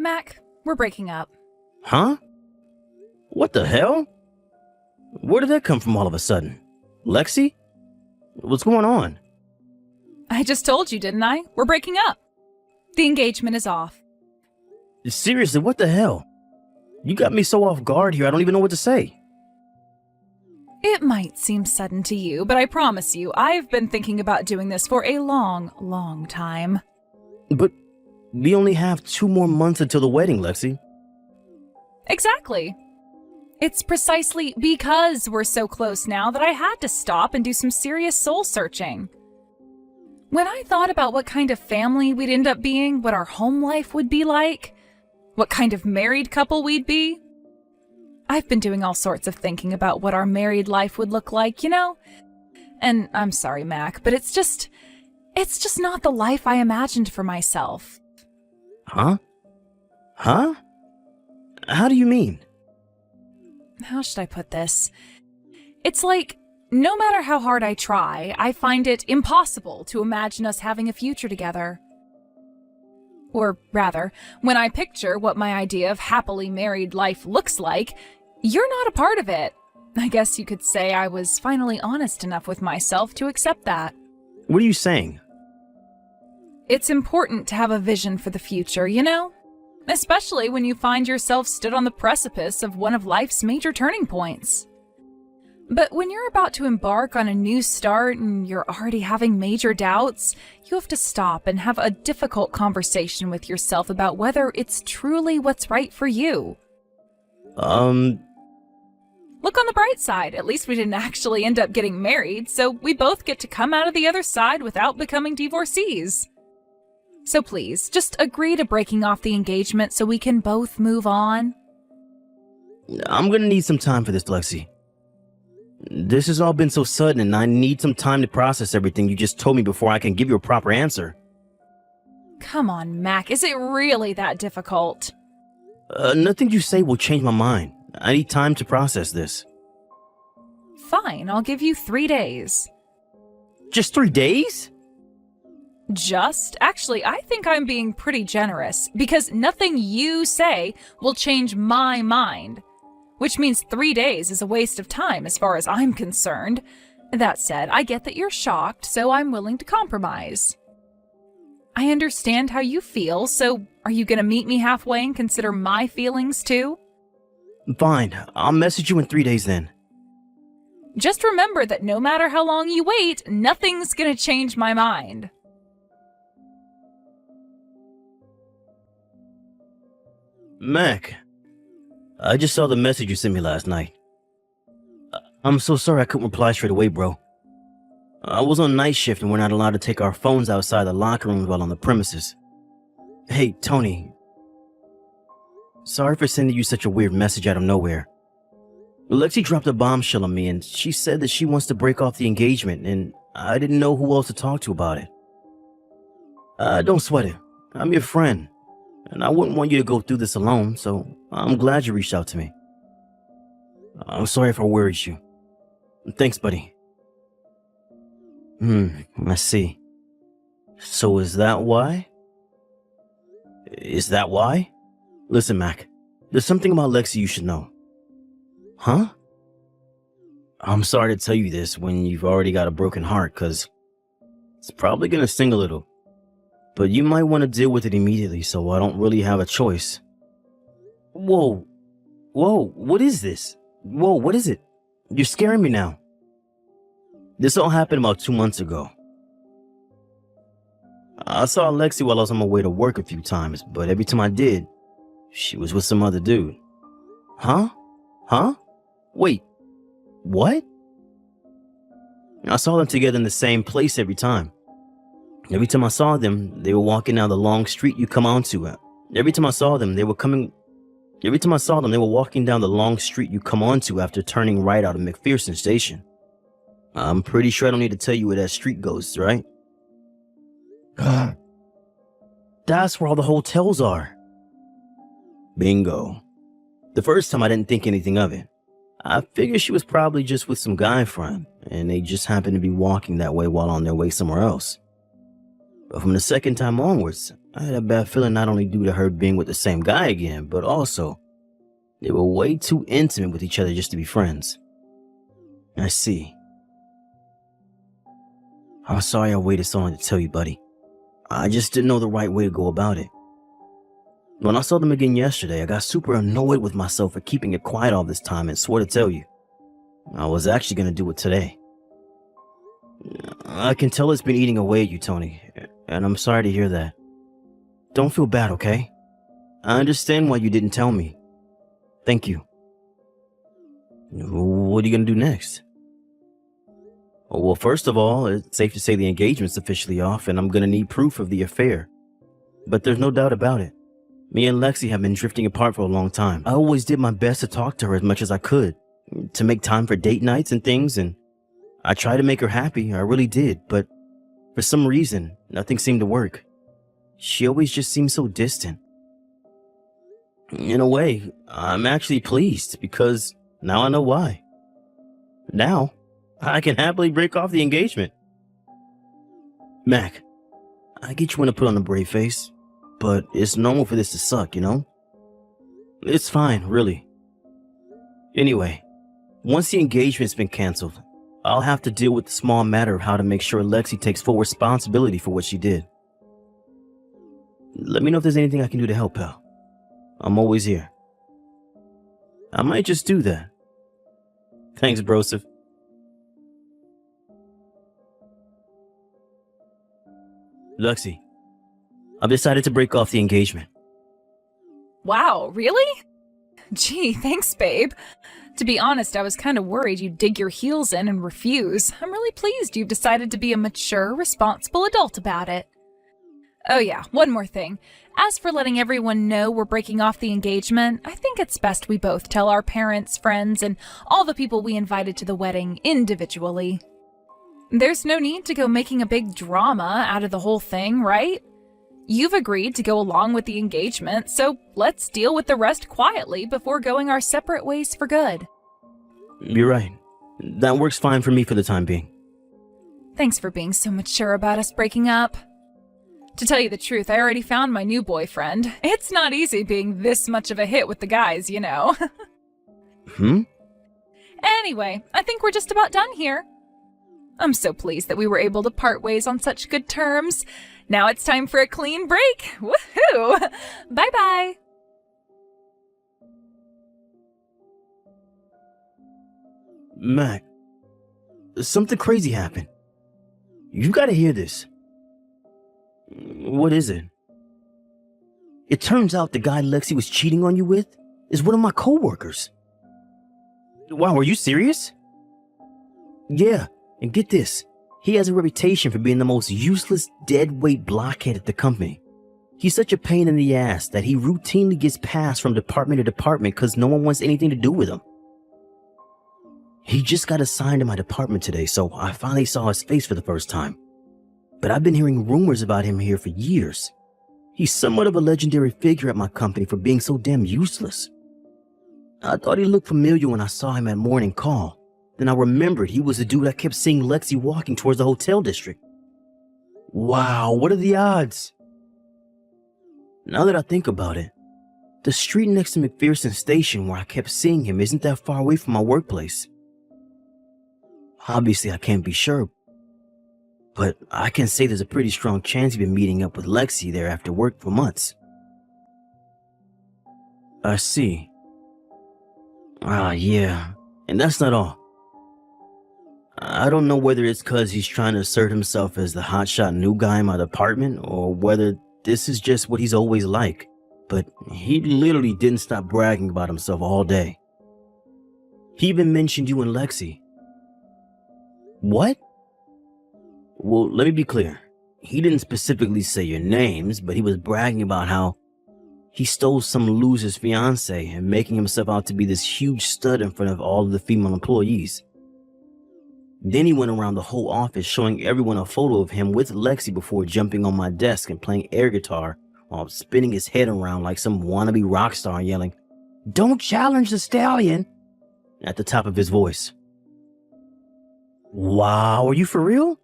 Mac, we're breaking up. Huh? What the hell? Where did that come from all of a sudden? Lexi? What's going on? I just told you, didn't I? We're breaking up. The engagement is off. Seriously, what the hell? You got me so off guard here, I don't even know what to say. It might seem sudden to you, but I promise you, I've been thinking about doing this for a long, long time. But we only have 2 more months until the wedding, Lexi. Exactly. It's precisely because we're so close now that I had to stop and do some serious soul searching. When I thought about what kind of family we'd end up being, what our home life would be like, what kind of married couple we'd be, I've been doing all sorts of thinking about what our married life would look like, you know? And I'm sorry, Mac, but it's just not the life I imagined for myself. Huh? Huh? How do you mean? How should I put this? It's like, no matter how hard I try, I find it impossible to imagine us having a future together. Or rather, when I picture what my idea of happily married life looks like, you're not a part of it. I guess you could say I was finally honest enough with myself to accept that. What are you saying? It's important to have a vision for the future, you know? Especially when you find yourself stood on the precipice of one of life's major turning points. But when you're about to embark on a new start and you're already having major doubts, you have to stop and have a difficult conversation with yourself about whether it's truly what's right for you. Look on the bright side. At least we didn't actually end up getting married, so we both get to come out of the other side without becoming divorcees. So please, just agree to breaking off the engagement so we can both move on. I'm gonna need some time for this, Lexi. This has all been so sudden, and I need some time to process everything you just told me before I can give you a proper answer. Come on, Mac, is it really that difficult? Nothing you say will change my mind. I need time to process this. Fine, I'll give you 3 days. Just 3 days? Actually, I think I'm being pretty generous, because nothing you say will change my mind. Which means 3 days is a waste of time as far as I'm concerned. That said, I get that you're shocked, so I'm willing to compromise. I understand how you feel, so are you going to meet me halfway and consider my feelings too? Fine, I'll message you in 3 days then. Just remember that no matter how long you wait, nothing's going to change my mind. Mac, I just saw the message you sent me last night. I'm so sorry I couldn't reply straight away, bro. I was on night shift and we're not allowed to take our phones outside the locker rooms while on the premises. Hey, Tony. Sorry for sending you such a weird message out of nowhere. Lexi dropped a bombshell on me and she said that she wants to break off the engagement and I didn't know who else to talk to about it. Don't sweat it. I'm your friend. And I wouldn't want you to go through this alone, so I'm glad you reached out to me. I'm sorry if I worried you. Thanks, buddy. I see. So is that why? Is that why? Listen, Mac, there's something about Lexi you should know. Huh? I'm sorry to tell you this when you've already got a broken heart, cause it's probably gonna sting a little. But you might want to deal with it immediately, so I don't really have a choice. Whoa, what is this? Whoa, what is it? You're scaring me now. This all happened about 2 months ago. I saw Lexi while I was on my way to work a few times, but every time I did, she was with some other dude. Huh? Wait, what? I saw them together in the same place every time. Every time I saw them, they were walking down the long street you come onto. Every time I saw them, they were walking down the long street you come onto after turning right out of McPherson Station. I'm pretty sure I don't need to tell you where that street goes, right? That's where all the hotels are. Bingo. The first time I didn't think anything of it. I figured she was probably just with some guy friend, and they just happened to be walking that way while on their way somewhere else. But from the second time onwards, I had a bad feeling not only due to her being with the same guy again, but also they were way too intimate with each other just to be friends. I see. I'm sorry I waited so long to tell you, buddy. I just didn't know the right way to go about it. When I saw them again yesterday, I got super annoyed with myself for keeping it quiet all this time and swore to tell you. I was actually going to do it today. I can tell it's been eating away at you, Tony, and I'm sorry to hear that. Don't feel bad, okay? I understand why you didn't tell me. Thank you. What are you going to do next? Well, first of all, it's safe to say the engagement's officially off, and I'm going to need proof of the affair. But there's no doubt about it. Me and Lexi have been drifting apart for a long time. I always did my best to talk to her as much as I could, to make time for date nights and things, and I tried to make her happy, I really did, but for some reason, nothing seemed to work. She always just seemed so distant. In a way, I'm actually pleased, because now I know why. Now, I can happily break off the engagement. Mac, I get you want to put on a brave face, but it's normal for this to suck, you know? It's fine, really. Anyway, once the engagement's been canceled, I'll have to deal with the small matter of how to make sure Lexi takes full responsibility for what she did. Let me know if there's anything I can do to help, pal. I'm always here. I might just do that. Thanks, Broseph. Lexi, I've decided to break off the engagement. Wow, really? Gee, thanks, babe. To be honest, I was kind of worried you'd dig your heels in and refuse. I'm really pleased you've decided to be a mature, responsible adult about it. Oh yeah, one more thing. As for letting everyone know we're breaking off the engagement, I think it's best we both tell our parents, friends, and all the people we invited to the wedding individually. There's no need to go making a big drama out of the whole thing, right? You've agreed to go along with the engagement, so let's deal with the rest quietly before going our separate ways for good. You're right. That works fine for me for the time being. Thanks for being so mature about us breaking up. To tell you the truth, I already found my new boyfriend. It's not easy being this much of a hit with the guys, you know. Anyway, I think we're just about done here. I'm so pleased that we were able to part ways on such good terms. Now it's time for a clean break. Woohoo! Bye-bye. Mac, something crazy happened. You gotta hear this. What is it? It turns out the guy Lexi was cheating on you with is one of my coworkers. Wow, are you serious? Yeah, and get this. He has a reputation for being the most useless, deadweight blockhead at the company. He's such a pain in the ass that he routinely gets passed from department to department because no one wants anything to do with him. He just got assigned to my department today, so I finally saw his face for the first time. But I've been hearing rumors about him here for years. He's somewhat of a legendary figure at my company for being so damn useless. I thought he looked familiar when I saw him at morning call. Then I remembered he was the dude I kept seeing Lexi walking towards the hotel district. Wow, what are the odds? Now that I think about it, the street next to McPherson Station where I kept seeing him isn't that far away from my workplace. Obviously, I can't be sure, but I can say there's a pretty strong chance he's been meeting up with Lexi there after work for months. I see. Yeah, and that's not all. I don't know whether it's because he's trying to assert himself as the hotshot new guy in my department or whether this is just what he's always like, but he literally didn't stop bragging about himself all day. He even mentioned you and Lexi. What? Well, let me be clear. He didn't specifically say your names, but he was bragging about how he stole some loser's fiance and making himself out to be this huge stud in front of all of the female employees. Then he went around the whole office showing everyone a photo of him with Lexi before jumping on my desk and playing air guitar while spinning his head around like some wannabe rock star and yelling, "Don't challenge the stallion," at the top of his voice. Wow, are you for real?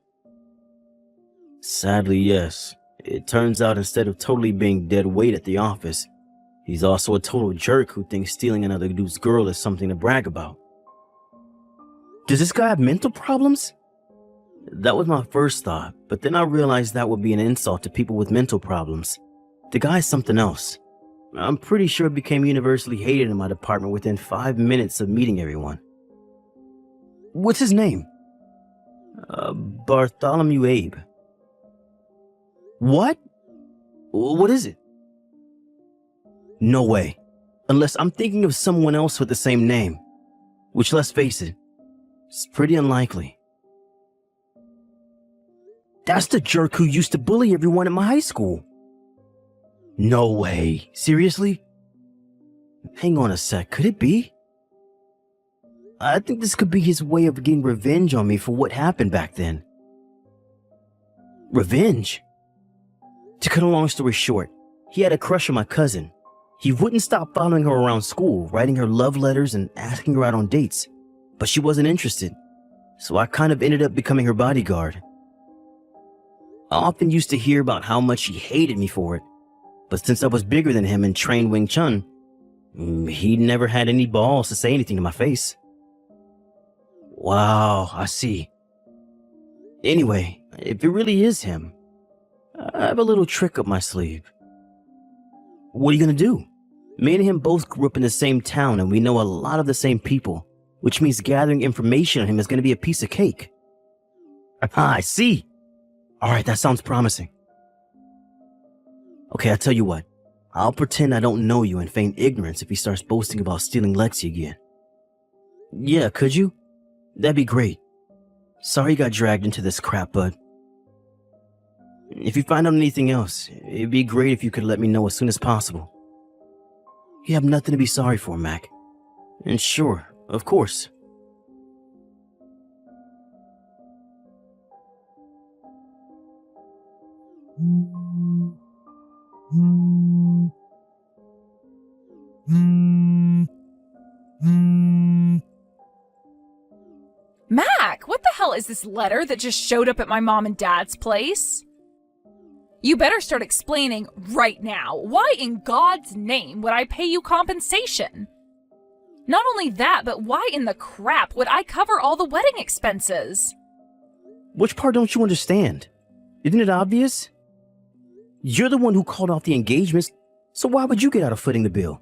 Sadly, yes. It turns out instead of totally being dead weight at the office, he's also a total jerk who thinks stealing another dude's girl is something to brag about. Does this guy have mental problems? That was my first thought, but then I realized that would be an insult to people with mental problems. The guy's something else. I'm pretty sure it became universally hated in my department within 5 minutes of meeting everyone. What's his name? Bartholomew Abe. What? What is it? No way. Unless I'm thinking of someone else with the same name. Which, let's face it, is pretty unlikely. That's the jerk who used to bully everyone at my high school. No way. Seriously? Hang on a sec. Could it be? I think this could be his way of getting revenge on me for what happened back then. Revenge? To cut a long story short, he had a crush on my cousin. He wouldn't stop following her around school, writing her love letters and asking her out on dates. But she wasn't interested, so I kind of ended up becoming her bodyguard. I often used to hear about how much he hated me for it, but since I was bigger than him and trained Wing Chun, he never had any balls to say anything to my face. Wow, I see. Anyway, if it really is him, I have a little trick up my sleeve. What are you gonna do? Me and him both grew up in the same town and we know a lot of the same people, which means gathering information on him is gonna be a piece of cake. Ah, I see. Alright, that sounds promising. Okay, I tell you what. I'll pretend I don't know you and feign ignorance if he starts boasting about stealing Lexi again. Yeah, could you? That'd be great. Sorry you got dragged into this crap, bud. If you find out anything else, it'd be great if you could let me know as soon as possible. You have nothing to be sorry for, Mac. And sure, of course. Mac, what the hell is this letter that just showed up at my mom and dad's place? You better start explaining right now. Why in God's name would I pay you compensation? Not only that, but why in the crap would I cover all the wedding expenses? Which part don't you understand? Isn't it obvious? You're the one who called off the engagements, so why would you get out of footing the bill?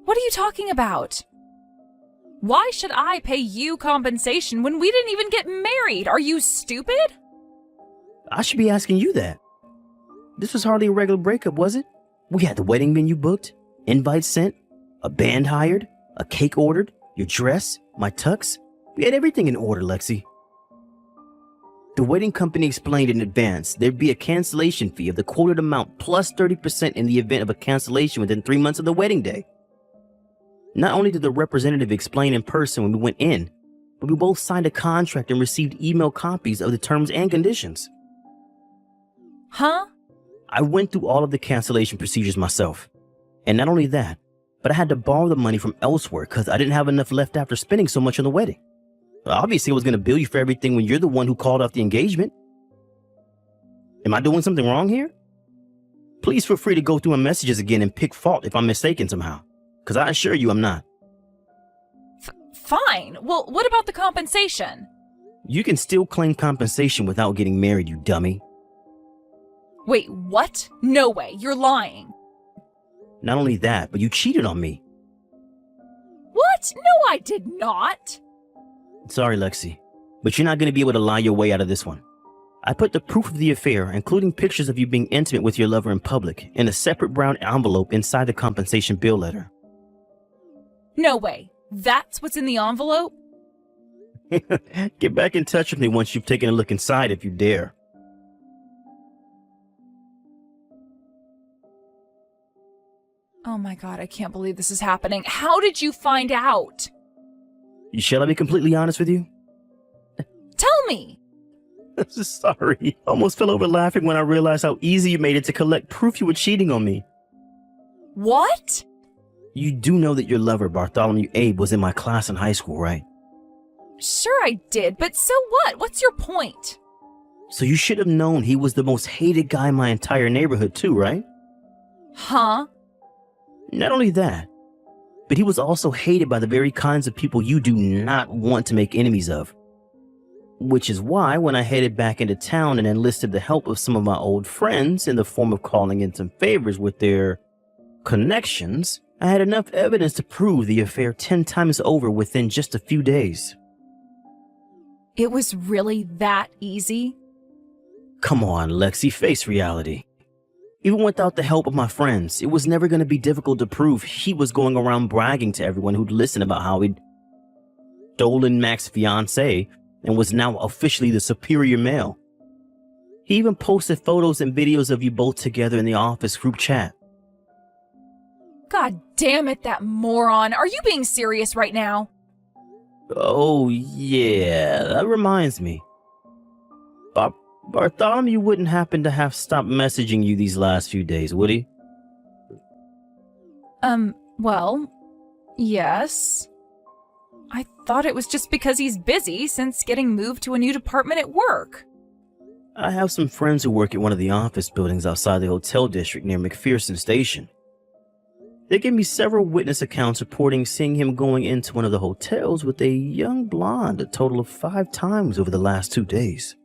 What are you talking about? Why should I pay you compensation when we didn't even get married? Are you stupid? I should be asking you that. This was hardly a regular breakup, was it? We had the wedding menu booked, invites sent, a band hired, a cake ordered, your dress, my tux. We had everything in order, Lexi. The wedding company explained in advance there'd be a cancellation fee of the quoted amount plus 30% in the event of a cancellation within 3 months of the wedding day. Not only did the representative explain in person when we went in, but we both signed a contract and received email copies of the terms and conditions. Huh? I went through all of the cancellation procedures myself. And not only that, but I had to borrow the money from elsewhere because I didn't have enough left after spending so much on the wedding. Obviously, I was going to bill you for everything when you're the one who called off the engagement. Am I doing something wrong here? Please feel free to go through my messages again and pick fault if I'm mistaken somehow, because I assure you I'm not. Fine. Well, what about the compensation? You can still claim compensation without getting married, you dummy. Wait, what? No way, you're lying. Not only that, but you cheated on me. What? No, I did not. Sorry, Lexi, but you're not going to be able to lie your way out of this one. I put the proof of the affair, including pictures of you being intimate with your lover in public, in a separate brown envelope inside the compensation bill letter. No way. That's what's in the envelope? Get back in touch with me once you've taken a look inside if you dare. Oh my God, I can't believe this is happening. How did you find out? Shall I be completely honest with you? Tell me. Sorry. Almost fell over laughing when I realized how easy you made it to collect proof you were cheating on me. What? You do know that your lover, Bartholomew Abe, was in my class in high school, right? Sure I did, but so what? What's your point? So you should have known he was the most hated guy in my entire neighborhood too, right? Huh? Not only that, but he was also hated by the very kinds of people you do not want to make enemies of. Which is why when I headed back into town and enlisted the help of some of my old friends in the form of calling in some favors with their connections, I had enough evidence to prove the affair 10 times over within just a few days. It was really that easy? Come on, Lexi, face reality. Even without the help of my friends, it was never going to be difficult to prove he was going around bragging to everyone who'd listen about how he'd stolen Mac's fiancée and was now officially the superior male. He even posted photos and videos of you both together in the office group chat. God damn it, that moron. Are you being serious right now? Oh, yeah, that reminds me. Bartholomew wouldn't happen to have stopped messaging you these last few days, would he? Well, yes. I thought it was just because he's busy since getting moved to a new department at work. I have some friends who work at one of the office buildings outside the hotel district near McPherson Station. They gave me several witness accounts reporting seeing him going into one of the hotels with a young blonde a total of 5 times over the last 2 days.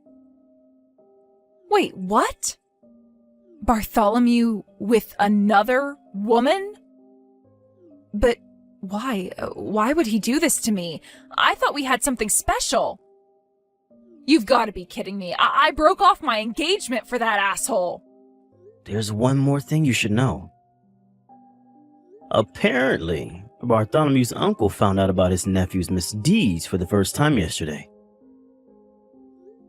Wait, what? Bartholomew with another woman? But why? Why would he do this to me? I thought we had something special. You've got to be kidding me. I broke off my engagement for that asshole. There's one more thing you should know. Apparently, Bartholomew's uncle found out about his nephew's misdeeds for the first time yesterday,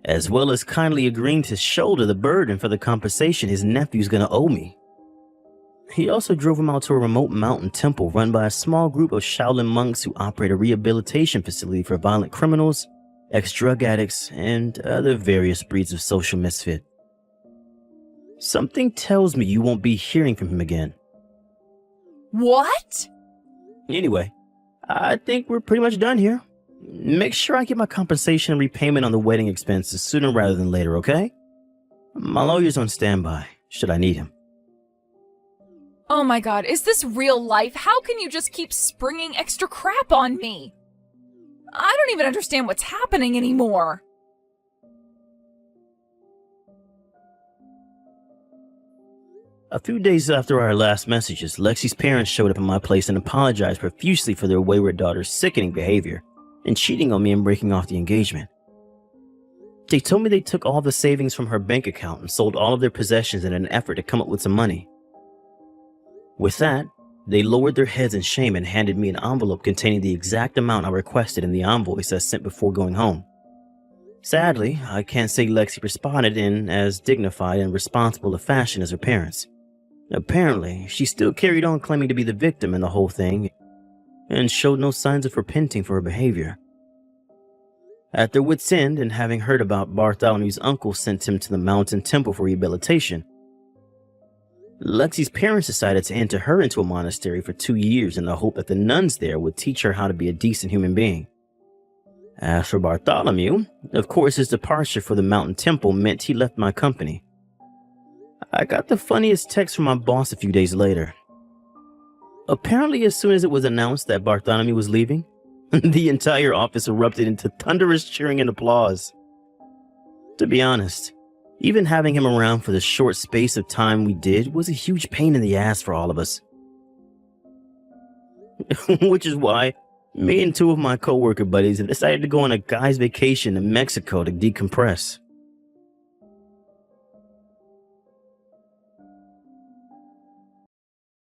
as well as kindly agreeing to shoulder the burden for the compensation his nephew's gonna owe me. He also drove him out to a remote mountain temple run by a small group of Shaolin monks who operate a rehabilitation facility for violent criminals, ex-drug addicts, and other various breeds of social misfit. Something tells me you won't be hearing from him again. What? Anyway, I think we're pretty much done here. Make sure I get my compensation and repayment on the wedding expenses sooner rather than later, okay? My lawyer's on standby, should I need him. Oh my god, is this real life? How can you just keep springing extra crap on me? I don't even understand what's happening anymore. A few days after our last messages, Lexi's parents showed up at my place and apologized profusely for their wayward daughter's sickening behavior and cheating on me and breaking off the engagement. They told me they took all the savings from her bank account and sold all of their possessions in an effort to come up with some money. With that, they lowered their heads in shame and handed me an envelope containing the exact amount I requested in the invoice I sent before going home. Sadly, I can't say Lexi responded in as dignified and responsible a fashion as her parents. Apparently, she still carried on claiming to be the victim in the whole thing and showed no signs of repenting for her behavior. At their wits' end, and having heard about Bartholomew's uncle sent him to the mountain temple for rehabilitation, Lexi's parents decided to enter her into a monastery for 2 years in the hope that the nuns there would teach her how to be a decent human being. As for Bartholomew, of course his departure for the mountain temple meant he left my company. I got the funniest text from my boss a few days later. Apparently, as soon as it was announced that Bartholomew was leaving, the entire office erupted into thunderous cheering and applause. To be honest, even having him around for the short space of time we did was a huge pain in the ass for all of us. Which is why me and 2 of my co-worker buddies have decided to go on a guy's vacation to Mexico to decompress.